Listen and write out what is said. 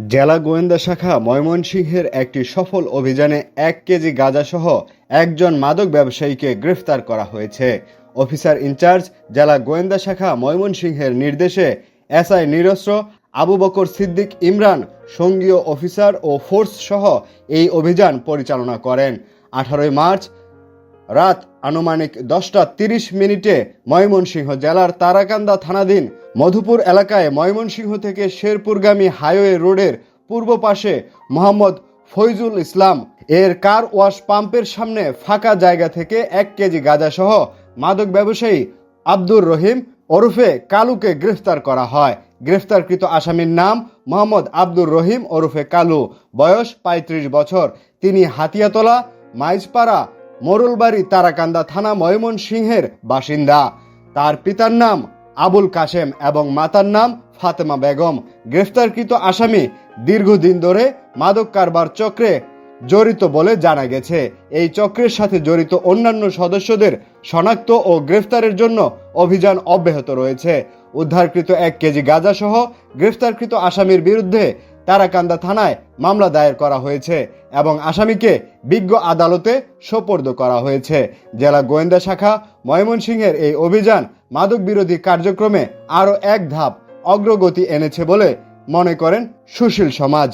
জেলা গোয়েন্দা শাখা ময়মনসিংহের একটি সফল অভিযানে ১ কেজি গাঁজাসহ একজন মাদক ব্যবসায়ীকে গ্রেফতার করা হয়েছে। অফিসার ইনচার্জ জেলা গোয়েন্দা শাখা ময়মনসিংহের নির্দেশে এসআই নিরস্ত্র আবু বকর সিদ্দিক ইমরান সঙ্গীয় অফিসার ও ফোর্স সহ এই অভিযান পরিচালনা করেন। ১৮ মার্চ রাত আনুমানিক ১০টা ৩০ ময়মনসিংহ জেলার তারাকান্দা থানাধীন মধুপুর এলাকায় ময়মনসিংহ থেকে শেরপুরগামী হাইওয়ে রোডের পূর্ব পাশে মোহাম্মদ ফৈজুল ইসলাম এর কার ওয়াশ পাম্পের সামনে ফাঁকা জায়গা থেকে ১ কেজি গাঁজাসহ মাদক ব্যবসায়ী আব্দুর রহিম ওরফে কালুকে গ্রেফতার করা হয়। গ্রেফতারকৃত আসামির নাম মোহাম্মদ আব্দুর রহিম ওরফে কালু, বয়স ৩৫ বছর। তিনি হাতিয়াতলা মাইজপাড়া মোরলবাড়ি তারাকান্দা থানা ময়মনসিংহের বাসিন্দা। তার পিতার নাম আবুল কাশেম এবং মাতার নাম ফাতেমা বেগম। গ্রেফতারকৃত আসামি দীর্ঘদিন ধরে মাদক কারবার চক্রে জড়িত বলে জানা গেছে। এই চক্রের সাথে জড়িত অন্যান্য সদস্যদের শনাক্ত ও গ্রেফতারের জন্য অভিযান অব্যাহত রয়েছে। উদ্ধারকৃত ১ কেজি গাঁজাসহ গ্রেফতারকৃত আসামির বিরুদ্ধে তারাকান্দা থানায় মামলা দায়ের করা হয়েছে এবং আসামিকে বিজ্ঞ আদালতে সোপর্দ করা হয়েছে। জেলা গোয়েন্দা শাখা ময়মনসিংহের এই অভিযান মাদক বিরোধী কার্যক্রমে আরও এক ধাপ অগ্রগতি এনেছে বলে মনে করেন সুশীল সমাজ।